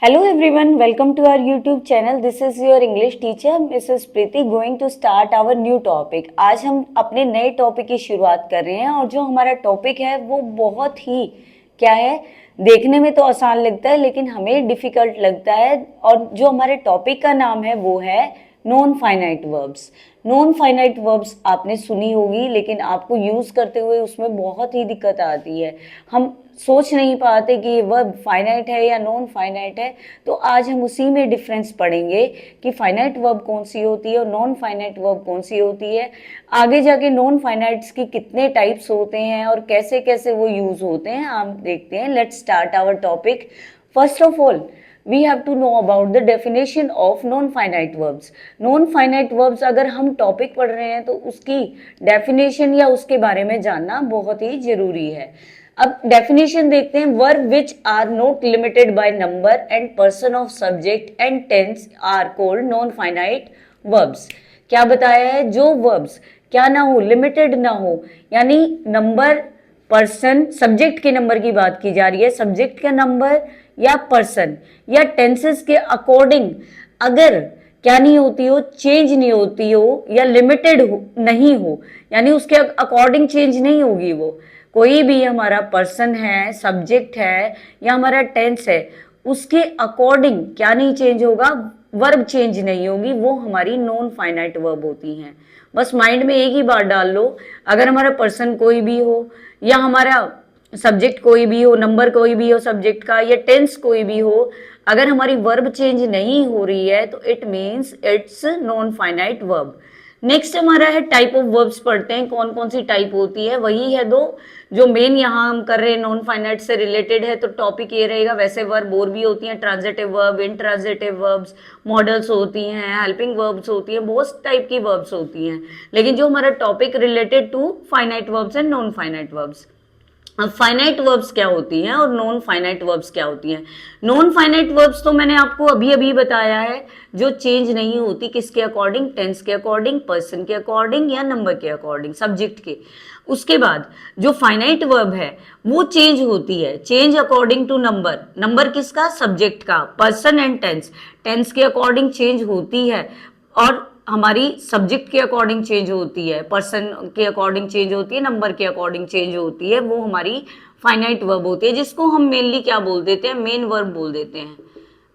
Hello everyone, welcome to our YouTube channel. This is your English teacher Mrs. Preeti going to start our new topic. आज हम अपने नए topic की शुरुआत कर रहे हैं और जो हमारा टॉपिक है वो बहुत ही क्या है, देखने में तो आसान लगता है लेकिन हमें डिफिकल्ट लगता है। और जो हमारे टॉपिक का नाम है वो है non finite verbs. Non finite verbs आपने सुनी होगी लेकिन आपको यूज़ करते हुए उसमें बहुत ही दिक्कत आती है। हम सोच नहीं पाते कि ये वर्ब फाइनाइट है या नॉन फाइनाइट है। तो आज हम उसी में डिफरेंस पढ़ेंगे कि फाइनाइट वर्ब कौन सी होती है और नॉन फाइनाइट वर्ब कौन सी होती है। आगे जाके नॉन फाइनाइट्स की कितने टाइप्स होते हैं और कैसे कैसे वो यूज़ होते हैं आप देखते हैं। Let's start our topic. First of all we have to know about the definition of non-finite verbs. Non-finite verbs अगर हम टॉपिक पढ़ रहे हैं तो उसकी डेफिनेशन या उसके बारे में जानना बहुत ही जरूरी है। अब डेफिनेशन देखते हैं। Verb which are not limited by number and person of subject and tense are called non finite verbs. क्या बताया है? जो वर्ब्स क्या ना हो, लिमिटेड ना हो, यानी नंबर, पर्सन, सब्जेक्ट के नंबर की बात की जा रही है, सब्जेक्ट का नंबर या पर्सन या टेंसेस के अकॉर्डिंग अगर क्या नहीं होती हो, चेंज नहीं होती हो या लिमिटेड नहीं हो, यानी उसके अकॉर्डिंग चेंज नहीं होगी। वो कोई भी हमारा पर्सन है, सब्जेक्ट है या हमारा टेंस है, उसके अकॉर्डिंग क्या नहीं चेंज होगा, वर्ब चेंज नहीं होगी, वो हमारी नॉन फाइनाइट वर्ब होती हैं। बस माइंड में एक ही बात डाल लो, अगर हमारा पर्सन कोई भी हो या हमारा सब्जेक्ट कोई भी हो, नंबर कोई भी हो सब्जेक्ट का, या टेंस कोई भी हो, अगर हमारी वर्ब चेंज नहीं हो रही है तो it means it's non finite verb. Next हमारा है टाइप ऑफ वर्ब्स। पढ़ते हैं कौन कौन सी टाइप होती है। वही है दो जो मेन यहाँ हम कर रहे हैं, नॉन फाइनाइट से रिलेटेड है तो टॉपिक ये रहेगा। वैसे वर्ब और भी होती हैं, transitive verb, intransitive verbs, models होती हैं, हेल्पिंग वर्ब्स होती हैं, बहुत टाइप की वर्ब्स होती हैं। लेकिन जो हमारा topic related to finite verbs and non finite verbs. अब फाइनाइट वर्ब्स क्या होती हैं और नॉन फाइनाइट वर्ब्स क्या होती हैं। नॉन फाइनाइट वर्ब्स तो मैंने आपको अभी अभी बताया है, जो चेंज नहीं होती, किसके अकॉर्डिंग, टेंस के अकॉर्डिंग, पर्सन के अकॉर्डिंग या नंबर के अकॉर्डिंग, सब्जेक्ट के। उसके बाद जो फाइनाइट वर्ब है वो चेंज होती है, change according to number. Number किसका? सब्जेक्ट का। पर्सन एंड टेंस, टेंस के अकॉर्डिंग चेंज होती है और हमारी सब्जेक्ट के अकॉर्डिंग चेंज होती है, पर्सन के अकॉर्डिंग चेंज होती है, नंबर के अकॉर्डिंग चेंज होती है, वो हमारी फाइनाइट वर्ब होती है, जिसको हम मेनली क्या बोल देते हैं, मेन वर्ब बोल देते हैं।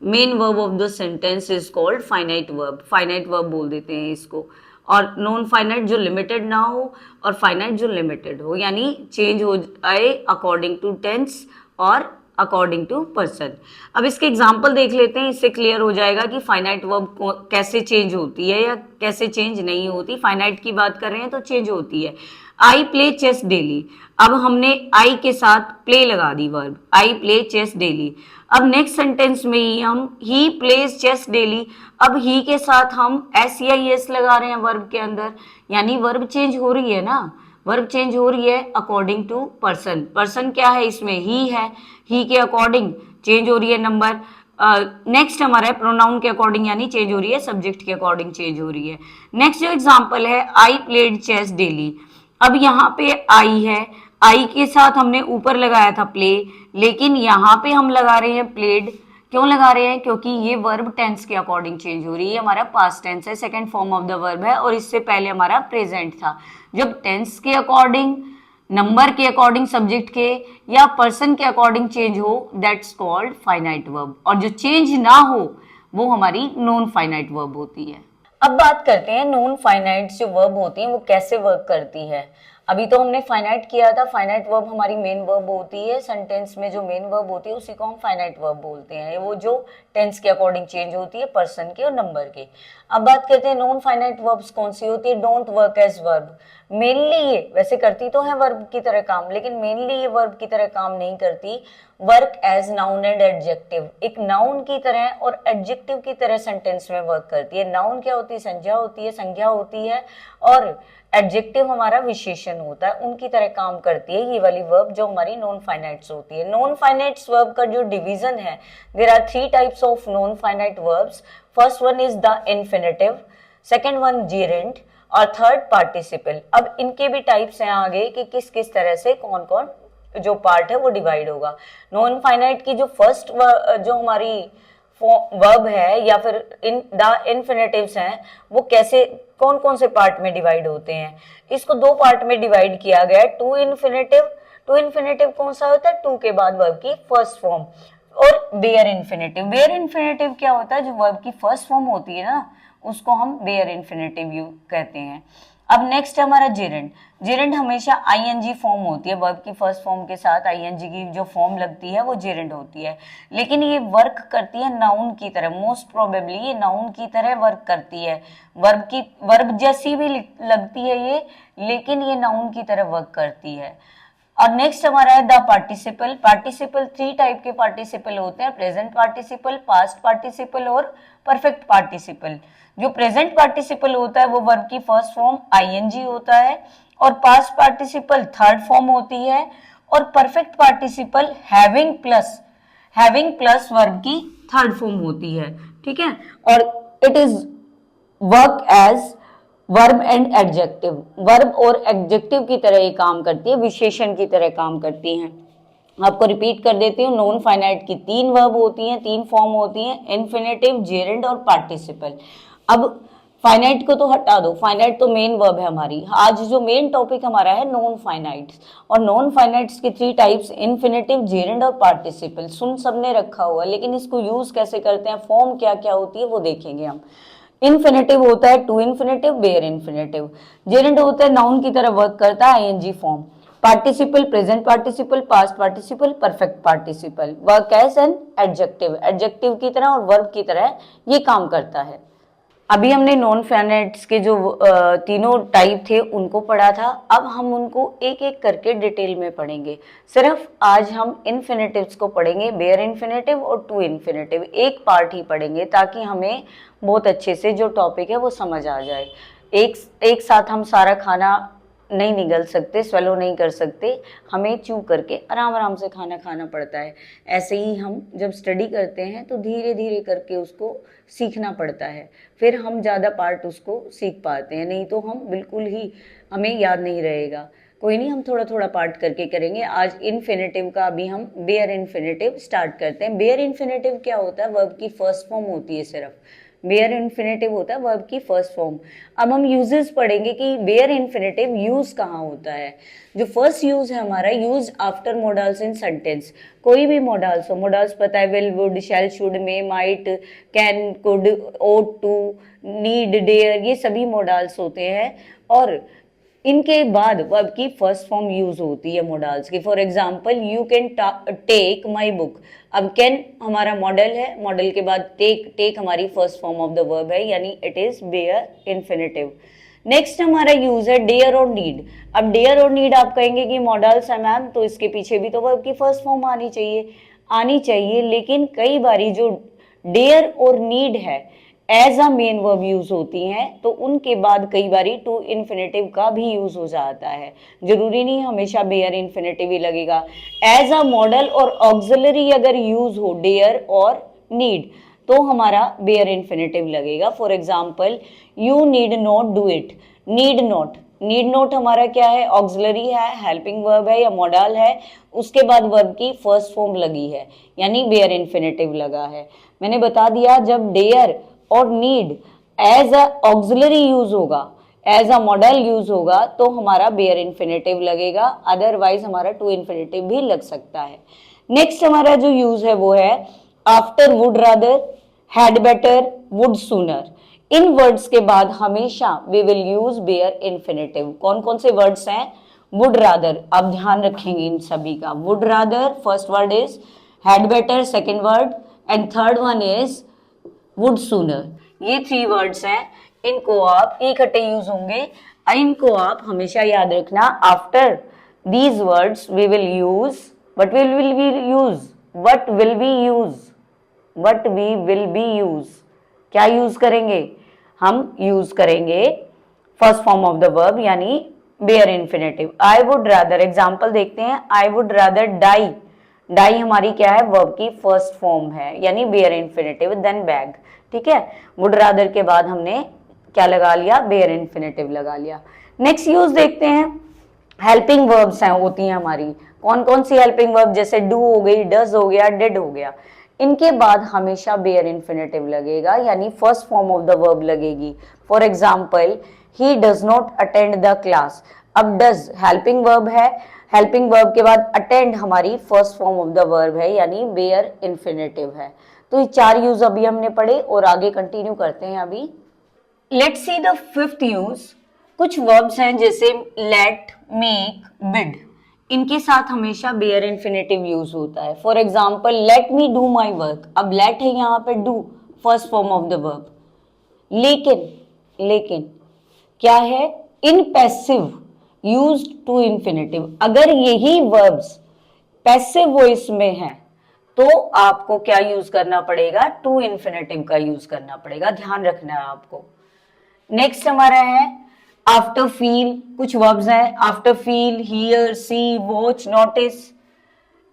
Main verb of the sentence is called finite verb, finite verb बोल देते हैं इसको। और नॉन फाइनाइट जो लिमिटेड ना हो और फाइनाइट जो लिमिटेड हो, यानी चेंज हो जाए अकॉर्डिंग टू टेंस और अकॉर्डिंग टू पर्सन। अब इसके एग्जाम्पल देख लेते हैं, इससे क्लियर हो जाएगा कि फाइनाइट वर्ब कैसे चेंज होती है या कैसे चेंज नहीं होती। फाइनाइट की बात कर रहे हैं तो चेंज होती है। I play chess daily. अब हमने आई के साथ प्ले लगा दी verb, I play chess daily. अब नेक्स्ट सेंटेंस में ही हम ही प्लेज चेस डेली। अब ही के साथ हम एस या एस लगा रहे हैं वर्ब के अंदर, यानी वर्ब चेंज हो रही है ना, वर्ब चेंज हो रही है अकॉर्डिंग टू पर्सन। पर्सन क्या है इसमें? ही है, ही के अकॉर्डिंग चेंज हो रही है नंबर। नेक्स्ट हमारा है प्रोनाउन के अकॉर्डिंग, यानी चेंज हो रही है, सब्जेक्ट के अकॉर्डिंग चेंज हो रही है। नेक्स्ट जो एग्जांपल है, आई प्लेड चेस डेली। अब यहाँ पे आई है, आई के साथ हमने ऊपर लगाया था प्ले, लेकिन यहाँ पे हम लगा रहे हैं प्लेड। क्यों लगा रहे हैं? क्योंकि ये वर्ब टेंस के अकॉर्डिंग चेंज हो रही है। हमारा पास्ट टेंस है, second form of the verb है और इससे पहले हमारा प्रेजेंट था। जब टेंस के अकॉर्डिंग, नंबर के अकॉर्डिंग, सब्जेक्ट के या पर्सन के अकॉर्डिंग चेंज हो, दैट्स कॉल्ड फाइनाइट वर्ब। और जो चेंज ना हो वो हमारी नॉन फाइनाइट वर्ब होती है। अब बात करते हैं नॉन फाइनाइट जो वर्ब होती है वो कैसे वर्क करती है। अभी तो हमने फाइनाइट किया था, फाइनाइट वर्ब हमारी मेन वर्ब होती है। सेंटेंस में जो मेन वर्ब होती है उसी को हम फाइनाइट वर्ब बोलते हैं, वो जो टेंस के अकॉर्डिंग चेंज होती है, पर्सन के और नंबर के। अब बात करते हैं नॉन फाइनाइट वर्ब्स कौन सी होती है। Don't work as verb. Mainly ये वैसे करती तो है वर्ब की तरह काम, लेकिन मेनली ये वर्ब की तरह काम नहीं करती। Work as noun and adjective, एक नाउन की तरह और एडजेक्टिव की तरह सेंटेंस में वर्क करती है। नाउन क्या होती है? संज्ञा होती है, संज्ञा होती है, और एडजेक्टिव हमारा विशेषण होता है, उनकी तरह काम करती है ये वाली वर्ब जो हमारी नॉन फाइनाइट्स होती है। नॉन फाइनाइट्स वर्ब का जो डिवीजन है, there are 3 types of non finite verbs. First one is the infinitive, second one gerund और थर्ड पार्टिसिपल। अब इनके भी टाइप्स हैं आगे कि किस किस तरह से कौन कौन जो पार्ट है वो डिवाइड होगा। नॉन फाइनाइट की जो फर्स्ट जो हमारी वर्ब है या फिर इन द इन्फिनेटिव्स हैं वो कैसे कौन कौन से पार्ट में डिवाइड होते हैं। इसको दो पार्ट में डिवाइड किया गया है। टू इन्फिनेटिव, टू इन्फिनेटिव कौन सा होता है, टू के बाद वर्ब की फर्स्ट फॉर्म, और बेयर इन्फिनेटिव। बेयर इन्फिनेटिव क्या होता है, जो वर्ब की फर्स्ट फॉर्म होती है ना उसको हम बेयर इन्फिनेटिव यू कहते हैं। अब नेक्स्ट हमारा जेरेंड। जेरेंड हमेशा आईएनजी फॉर्म होती है, वर्ब की फर्स्ट फॉर्म के साथ आईएनजी की जो फॉर्म लगती है वो जेरेंड होती है, लेकिन ये वर्क करती है नाउन की तरह। मोस्ट प्रोबेबली ये नाउन की तरह वर्क करती है, वर्ब जैसी भी लगती है ये, लेकिन ये नाउन की तरह वर्क करती है। और नेक्स्ट हमारा है द पार्टिसिपल। पार्टिसिपल 3 टाइप के पार्टिसिपल होते हैं, प्रेजेंट पार्टिसिपल, पास्ट पार्टिसिपल और परफेक्ट पार्टिसिपल। जो प्रेजेंट पार्टिसिपल होता है वो वर्ब की फर्स्ट फॉर्म आईएनजी होता है, और पास्ट पार्टिसिपल थर्ड फॉर्म होती है, और perfect participle having plus verb की थर्ड फॉर्म होती है। ठीक है, और it is work as verb and adjective. Verb और एडजेक्टिव की तरह ये काम करती है, विशेषण की तरह काम करती हैं। आपको रिपीट कर देती हूँ, नॉन फाइनाइट की 3 वर्ब होती हैं, 3 फॉर्म होती हैं, इन्फिनेटिव, जेरेंड और पार्टिसिपल। अब फाइनाइट को तो हटा दो, फाइनाइट तो मेन वर्ब है हमारी। आज जो मेन टॉपिक हमारा है नॉन फाइनाइट्स, और नॉन फाइनाइट्स की 3 टाइप्स, इन्फिनेटिव, जेरेंड और पार्टिसिपल। सुन सबने रखा हुआ, लेकिन इसको यूज कैसे करते हैं, फॉर्म क्या क्या होती है वो देखेंगे हम। इन्फिनेटिव होता है to infinitive, bare infinitive. Gerund होता है नाउन की तरह वर्क करता है, ING form. Participle, present participle, past participle, perfect participle. Work as an adjective, adjective की तरह और वर्ब की तरह ये काम करता है। अभी हमने नॉन फाइनाइट्स के जो तीनों टाइप थे उनको पढ़ा था, अब हम उनको एक एक करके डिटेल में पढ़ेंगे। सिर्फ आज हम इन्फिनेटिव्स को पढ़ेंगे, बेयर इन्फिनेटिव और टू इन्फिनेटिव, एक पार्ट ही पढ़ेंगे ताकि हमें बहुत अच्छे से जो टॉपिक है वो समझ आ जाए। एक साथ हम सारा खाना नहीं निगल सकते, स्वेलो नहीं कर सकते, हमें च्यू करके आराम आराम से खाना खाना पड़ता है। ऐसे ही हम जब स्टडी करते हैं तो धीरे धीरे करके उसको सीखना पड़ता है, फिर हम ज़्यादा पार्ट उसको सीख पाते हैं, नहीं तो हम बिल्कुल ही हमें याद नहीं रहेगा। कोई नहीं, हम थोड़ा थोड़ा पार्ट करके करेंगे। आज इन्फिनेटिव का अभी हम बेयर इन्फिनेटिव स्टार्ट करते हैं। बेयर इन्फिनेटिव क्या होता है, वर्ब की फर्स्ट फॉर्म होती है सिर्फ। बेयर इन्फिनेटिव होता है वर्ब की फर्स्ट फॉर्म। अब हम यूजेस पढ़ेंगे कि बेयर इन्फिनेटिव यूज कहाँ होता है। जो फर्स्ट यूज है हमारा, use after modals in sentence. कोई भी मोडाल्स हो, मोडाल्स पता है, will, would, shall, should, may, might, can, could, ought to, need, dare, ये सभी मोडाल्स होते हैं, और इनके बाद वर्ब की फर्स्ट फॉर्म यूज होती है मोडाल्स की। For example, you can take my book. अब कैन हमारा मॉडल है, मॉडल के बाद टेक हमारी first form of the verb है, यानी it is bare infinitive. Next हमारा यूज है डेयर और नीड। अब डेयर और नीड आप कहेंगे कि मॉडल्स है मैम, तो इसके पीछे भी तो वर्ब की फर्स्ट फॉर्म आनी चाहिए, लेकिन कई बारी जो डेयर और नीड है as a main verb use होती हैं, तो उनके बाद कई बारी टू इन्फिनेटिव का भी यूज हो जाता है। जरूरी नहीं हमेशा बेयर इन्फिनेटिव ही लगेगा। एज अ मॉडल और ऑक्सिलरी अगर यूज हो डेयर और नीड, तो हमारा बेयर इन्फिनेटिव लगेगा। For example, you need not do it. Need not हमारा क्या है, ऑक्सिलरी है, हेल्पिंग वर्ब है या मॉडल है, उसके बाद वर्ब की फर्स्ट फॉर्म लगी है, यानी बेयर इन्फिनेटिव लगा है। मैंने बता दिया, जब डेयर और need as a auxiliary use होगा, एज अ मॉडल यूज होगा, तो हमारा बेयर इन्फिनेटिव लगेगा, अदरवाइज हमारा टू इन्फिनेटिव भी लग सकता है। नेक्स्ट हमारा जो यूज है वो है after, would rather, had better, would sooner. इन वर्ड्स के बाद हमेशा we will use bare infinitive. कौन कौन से वर्ड्स हैं, वुड रादर, आप ध्यान रखेंगे इन सभी का। Would rather first word is, had better second word, and third one is would sooner. ये 3 वर्ड्स हैं, इनको आप इकट्ठे यूज होंगे, इनको आप हमेशा याद रखना। After these words we will use, what will be use, क्या यूज करेंगे, हम यूज करेंगे first form of the verb, यानी bare infinitive. I would rather, example देखते हैं, I would rather die. Die हमारी क्या है, वर्ब की फर्स्ट फॉर्म है, यानी बेयर इन्फिनेटिव, देन बैग। ठीक है, वुड रादर के बाद हमने क्या लगा लिया, बेयर इन्फिनेटिव लगा लिया। नेक्स्ट यूज देखते हैं, हेल्पिंग वर्ब्स हैं होती हैं हमारी। कौन कौन सी हेल्पिंग वर्ब, जैसे डू हो गई, डज हो गया, डिड हो गया। इनके बाद हमेशा बेयर इन्फिनेटिव लगेगा, यानी first form of the verb लगेगी। For example, he does not attend the class. अब डज हेल्पिंग वर्ब है, हेल्पिंग वर्ब के बाद अटेंड हमारी first form of the verb है, यानी बेयर इन्फिनेटिव है। तो ये 4 यूज अभी हमने पढ़े और आगे कंटिन्यू करते हैं। अभी let's see the fifth use. कुछ वर्ब्स हैं जैसे लेट, मेक, बिड, इनके साथ हमेशा बेयर इन्फिनेटिव यूज होता है। For example, let me do my work. अब लेट है यहाँ पे, do first form of the verb. लेकिन क्या है, in passive used to infinitive. अगर यही वर्ब्स पैसिव वॉइस में है तो आपको क्या यूज करना पड़ेगा, टू इन्फिनेटिव का यूज करना पड़ेगा, ध्यान रखना है आपको। नेक्स्ट हमारा है आफ्टर फील। कुछ वर्ब्स हैं, after feel, hear, see, watch, notice,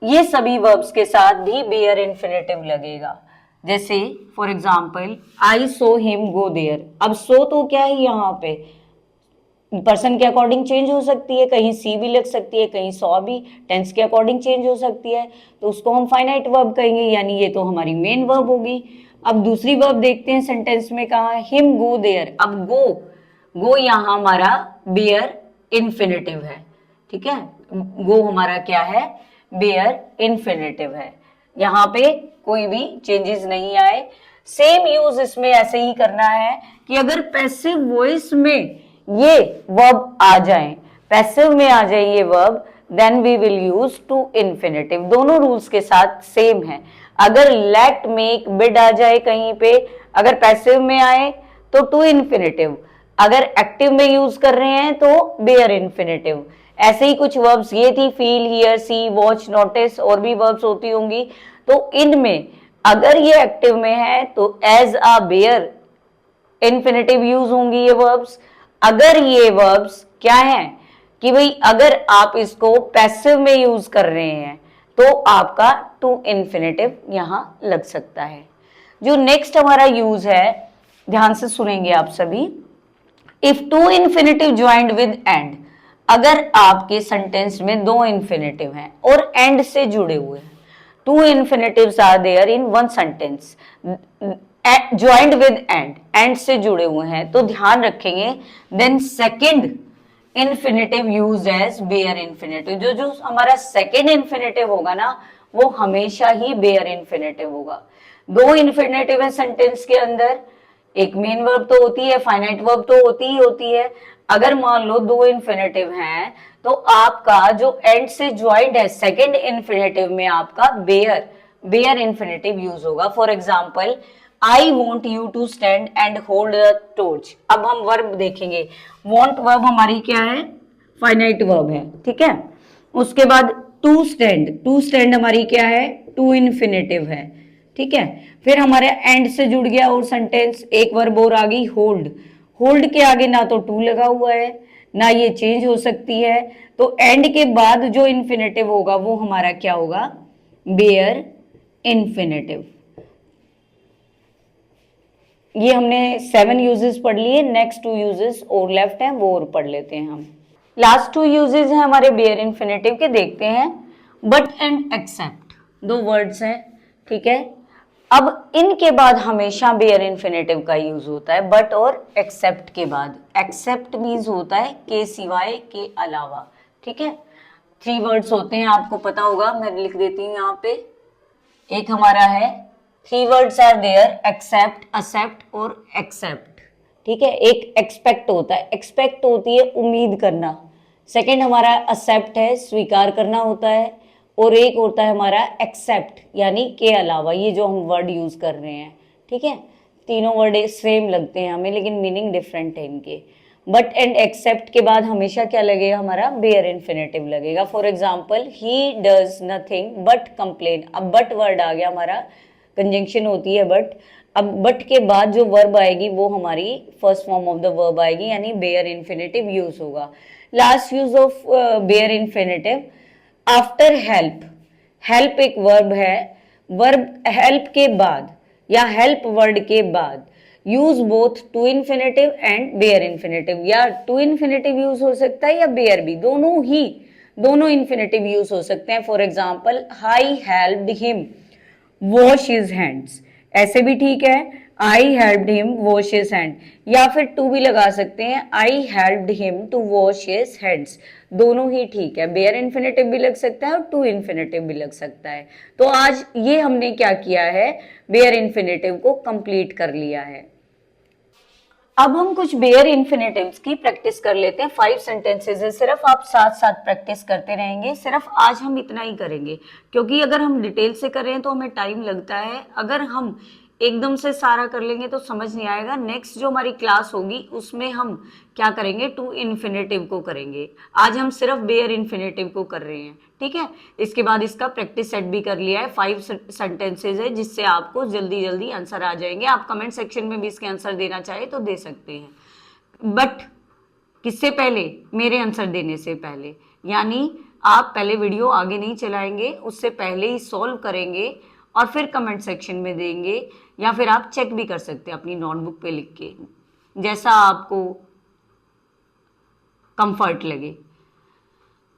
ये सभी वर्ब्स के साथ भी बेयर इन्फिनेटिव लगेगा। जैसे for example, I saw him go there. अब सो तो क्या है, यहाँ पे पर्सन के अकॉर्डिंग चेंज हो सकती है, कहीं सी भी लग सकती है, कहीं सॉ भी, टेंस के अकॉर्डिंग चेंज हो सकती है, तो उसको हम फाइनाइट वर्ब कहेंगे, यानी ये तो हमारी मेन वर्ब होगी। अब दूसरी वर्ब देखते हैं सेंटेंस में कहा है, हिम गो देयर। अब गो यहाँ हमारा बेयर इन्फिनेटिव है, ठीक है, गो हमारा क्या है, बेयर इन्फिनेटिव है, यहाँ पे कोई भी चेंजेस नहीं आए। सेम यूज इसमें ऐसे ही करना है कि अगर पैसिव वॉइस में ये वर्ब आ जाए, पैसिव में आ जाए ये verb, then we will use to infinitive. दोनों रूल्स के साथ सेम है। अगर लेट, मेक, बिड आ जाए कहीं पे, अगर पैसिव में आए तो टू इन्फिनेटिव, अगर एक्टिव में यूज कर रहे हैं तो बेयर इन्फिनेटिव। ऐसे ही कुछ वर्ब्स ये थी, feel, hear, see, watch, notice, और भी वर्ब्स होती होंगी। तो इनमें अगर ये एक्टिव में है तो as a bare infinitive use होंगी ये वर्ब्स। अगर ये वर्ब्स क्या है कि भाई अगर आप इसको पैसिव में यूज कर रहे हैं तो आपका टू इन्फिनेटिव यहां लग सकता है। जो नेक्स्ट हमारा यूज है, ध्यान से सुनेंगे आप सभी। If two infinitive joined with and. अगर आपके सेंटेंस में दो इन्फिनेटिव हैं और एंड से जुड़े हुए हैं, two infinitives are there in one sentence joined with and से जुड़े हुए हैं, तो ध्यान रखेंगे then second infinitive use as bare infinitive. जो हमारा सेकंड इन्फिनेटिव होगा ना, वो हमेशा ही बेयर इन्फिनेटिव होगा। दो इन्फिनेटिव है सेंटेंस के अंदर, एक मेन वर्ब तो होती है, फाइनाइट वर्ब तो होती है। अगर मान लो दो इन्फिनेटिव हैं तो आपका जो एंड से ज्वाइंट है सेकंड इन्फिनेटिव में आपका बेयर इन्फिनेटिव यूज होगा। For example, I want you to stand and hold the torch. अब हम वर्ब देखेंगे, वॉन्ट वर्ब हमारी क्या है, फाइनाइट वर्ब है, ठीक है। उसके बाद टू स्टैंड हमारी क्या है, टू इन्फिनेटिव है, ठीक है। फिर हमारे एंड से जुड़ गया और सेंटेंस, एक वर्ब और आ गई, होल्ड के आगे ना तो टू लगा हुआ है ना ये चेंज हो सकती है, तो एंड के बाद जो इन्फिनेटिव होगा वो हमारा क्या होगा, बेयर इन्फिनेटिव। ये हमने 7 यूजेस पढ़ लिए। नेक्स्ट 2 यूजेस और लेफ्ट हैं, वो और पढ़ लेते हैं हम। लास्ट 2 यूजेस हैं हमारे बेयर इन्फिनेटिव के, देखते हैं। बट एंड एक्सेप्ट, दो वर्ड्स हैं, ठीक है। अब इनके बाद हमेशा बेयर इन्फिनेटिव का यूज होता है, बट और एक्सेप्ट के बाद। एक्सेप्ट मीन्स होता है के सिवाय, के अलावा, ठीक है। 3 वर्ड्स होते हैं, आपको पता होगा, मैं लिख देती हूँ यहाँ पे। एक हमारा है, 3 words are there, except, accept और एक्सेप्ट, ठीक है। एक एक्सपेक्ट होता है, एक्सपेक्ट होती है उम्मीद करना। सेकंड हमारा एक्सेप्ट है, स्वीकार करना होता है। और एक होता है हमारा एक्सेप्ट, यानी के अलावा, ये जो हम वर्ड यूज कर रहे हैं, ठीक है। तीनों वर्ड सेम लगते हैं हमें, लेकिन मीनिंग डिफरेंट है इनके। बट एंड एक्सेप्ट के बाद हमेशा क्या लगेगा, हमारा बेयर इन्फिनेटिव लगेगा। For example, he does nothing but complain. अब बट वर्ड आ गया हमारा, कंजंक्शन होती है बट। अब बट के बाद जो वर्ब आएगी वो हमारी first form of the verb आएगी, यानी बेयर इन्फिनेटिव यूज होगा। Last use of bare infinitive, after help. Help एक वर्ब है, वर्ब हेल्प के बाद या हेल्प वर्ड के बाद use both to infinitive and bare infinitive, या टू इन्फिनेटिव यूज हो सकता है या बेयर भी, दोनों इन्फिनेटिव यूज हो सकते हैं। For example, I helped him, wash his hands, ऐसे भी ठीक है, I helped him wash his hand, या फिर टू भी लगा सकते हैं, I helped him to wash his hands, दोनों ही ठीक है, बेयर इन्फिनेटिव भी लग सकता है और टू इन्फिनेटिव भी लग सकता है। तो आज ये हमने क्या किया है, बेयर इन्फिनेटिव को कंप्लीट कर लिया है। अब हम कुछ बेयर इन्फिनेटिव्स की प्रैक्टिस कर लेते हैं। 5 सेंटेंसेस है, सिर्फ आप साथ साथ प्रैक्टिस करते रहेंगे, सिर्फ आज हम इतना ही करेंगे, क्योंकि अगर हम डिटेल से कर रहे हैं तो हमें टाइम लगता है, अगर हम एकदम से सारा कर लेंगे तो समझ नहीं आएगा। नेक्स्ट जो हमारी क्लास होगी उसमें हम क्या करेंगे, टू इन्फिनेटिव को करेंगे, आज हम सिर्फ बेयर इन्फिनेटिव को कर रहे हैं, ठीक है। इसके बाद इसका प्रैक्टिस सेट भी कर लिया है, 5 सेंटेंसेज है जिससे आपको जल्दी जल्दी आंसर आ जाएंगे। आप कमेंट सेक्शन में भी इसके आंसर देना चाहे तो दे सकते हैं, बट किससे पहले, मेरे आंसर देने से पहले, यानी आप पहले वीडियो आगे नहीं चलाएंगे, उससे पहले ही सॉल्व करेंगे और फिर कमेंट सेक्शन में देंगे, या फिर आप चेक भी कर सकते हैं अपनी नोटबुक पे लिख के, जैसा आपको कंफर्ट लगे।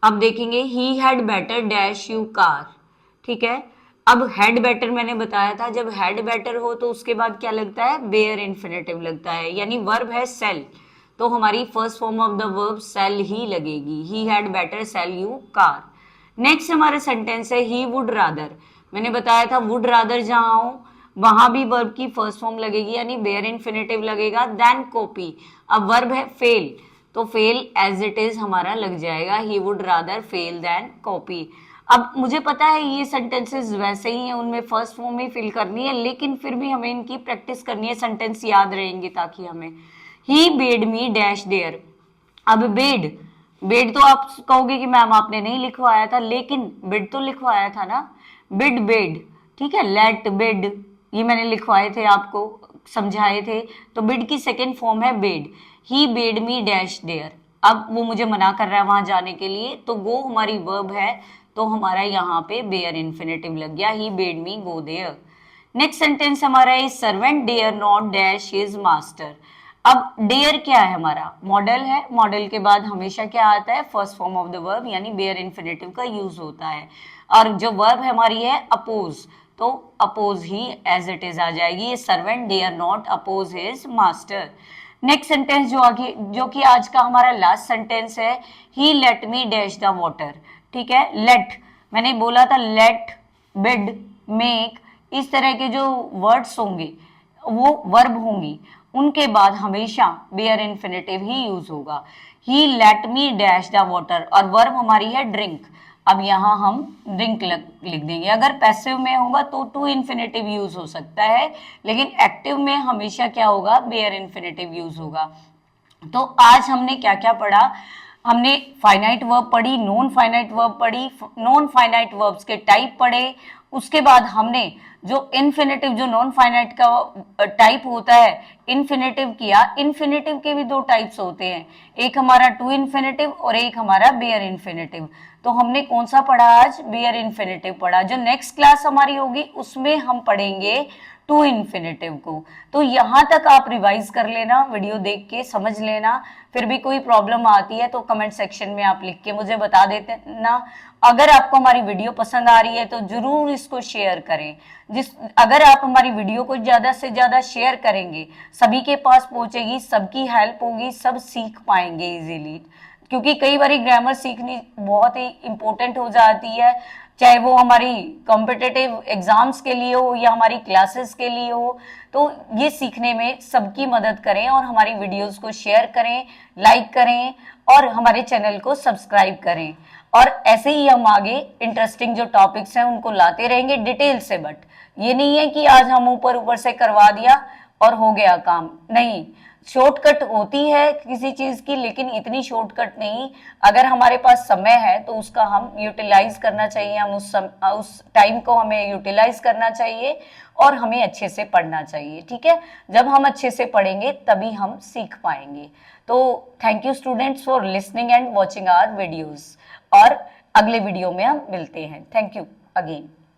अब देखेंगे, ही had better dash you car, ठीक है। अब हैड बेटर मैंने बताया था, जब हैड बेटर हो तो उसके बाद क्या लगता है, बेयर इन्फिनेटिव लगता है, यानी वर्ब है सेल, तो हमारी first form of the verb sell ही लगेगी, he had better sell you car. Next हमारा सेंटेंस है, ही वुड रादर, मैंने बताया था वुड रादर जहां हो वहां भी वर्ब की फर्स्ट फॉर्म लगेगी, यानी बेयर इन्फिनेटिव लगेगा, देन कॉपी। अब वर्ब है फेल, तो फेल एज इट इज हमारा लग जाएगा, he would rather fail than copy. अब मुझे पता है ये सेंटेंसेस वैसे ही हैं, उनमें फर्स्ट फॉर्म ही फिल करनी है, लेकिन फिर भी हमें इनकी प्रैक्टिस करनी है, सेंटेंस याद रहेंगे ताकि हमें। ही बेड मी डैश देयर, अब बेड, बेड तो आप कहोगे कि मैम आपने नहीं लिखवाया था, लेकिन बेड तो लिखवाया था ना, बिड बेड, ठीक है, लेट बेड, ये मैंने लिखवाए थे आपको, समझाए थे, तो बिड की सेकेंड फॉर्म है bed, he bade me dash there. अब वो मुझे मना कर रहा है वहां जाने के लिए, तो गो हमारी वर्ब है, तो हमारा यहाँ पे बेयर इन्फिनेटिव लग गया, he bade me go there. Next sentence हमारा है, servant dare not dash his master. अब डेयर क्या है, हमारा मॉडल है, मॉडल के बाद हमेशा क्या आता है, first form of the verb, यानी बेयर इन्फिनेटिव का यूज होता है, और जो वर्ब हमारी है अपोज, तो अपोज ही एज इट इज आ जाएगी, ये servant dare not oppose his master. Next sentence जो कि आज का हमारा लास्ट सेंटेंस है, he let me dash the water, ठीक है। लेट मैंने बोला था, लेट, बिड, मेक, इस तरह के जो वर्ड्स होंगे वो वर्ब होंगी, उनके बाद हमेशा बेयर इन्फिनेटिव ही यूज होगा। He let me dash the water, और वर्ब हमारी है ड्रिंक, अब यहाँ हम ड्रिंक लिख देंगे। अगर पैसिव में होगा तो टू इन्फिनेटिव यूज हो सकता है, लेकिन एक्टिव में हमेशा क्या होगा, बेयर इन्फिनेटिव यूज होगा। तो आज हमने क्या क्या पढ़ा, हमने फाइनाइट वर्ब पढ़ी, नॉन फाइनाइट वर्ब पढ़ी, नॉन फाइनाइट वर्ब्स के टाइप पढ़े, उसके बाद हमने जो इन्फिनेटिव, जो नॉन फाइनाइट का टाइप होता है इन्फिनेटिव किया। इन्फिनेटिव के भी दो टाइप्स होते हैं, एक हमारा टू इन्फिनेटिव और एक हमारा बेयर इन्फिनेटिव। तो हमने कौन सा पढ़ा आज, बेयर इन्फिनेटिव पढ़ा। जो नेक्स्ट क्लास हमारी होगी उसमें हम पढ़ेंगे टू इन्फिनेटिव को। तो यहाँ तक आप रिवाइज कर लेना, वीडियो देख के समझ लेना, फिर भी कोई प्रॉब्लम आती है तो कमेंट सेक्शन में आप लिख के मुझे बता देते ना। अगर आपको हमारी वीडियो पसंद आ रही है तो जरूर इसको शेयर करें। अगर आप हमारी वीडियो को ज्यादा से ज्यादा शेयर करेंगे, सभी के पास पहुंचेगी, सबकी हेल्प होगी, सब सीख पाएंगे इजीली, क्योंकि कई बार ग्रामर सीखनी बहुत ही इंपॉर्टेंट हो जाती है, चाहे वो हमारी कॉम्पिटिटिव एग्जाम्स के लिए हो या हमारी क्लासेस के लिए हो। तो ये सीखने में सबकी मदद करें और हमारी वीडियोस को शेयर करें, लाइक करें और हमारे चैनल को सब्सक्राइब करें। और ऐसे ही हम आगे इंटरेस्टिंग जो टॉपिक्स हैं उनको लाते रहेंगे डिटेल से। बट ये नहीं है कि आज हम ऊपर ऊपर से करवा दिया और हो गया काम, नहीं। शॉर्टकट होती है किसी चीज की, लेकिन इतनी शॉर्टकट नहीं। अगर हमारे पास समय है तो उसका हम यूटिलाइज करना चाहिए, हम उस टाइम को हमें यूटिलाइज करना चाहिए और हमें अच्छे से पढ़ना चाहिए, ठीक है। जब हम अच्छे से पढ़ेंगे तभी हम सीख पाएंगे। तो thank you students for listening and watching our videos, और अगले वीडियो में हम मिलते हैं। Thank you again.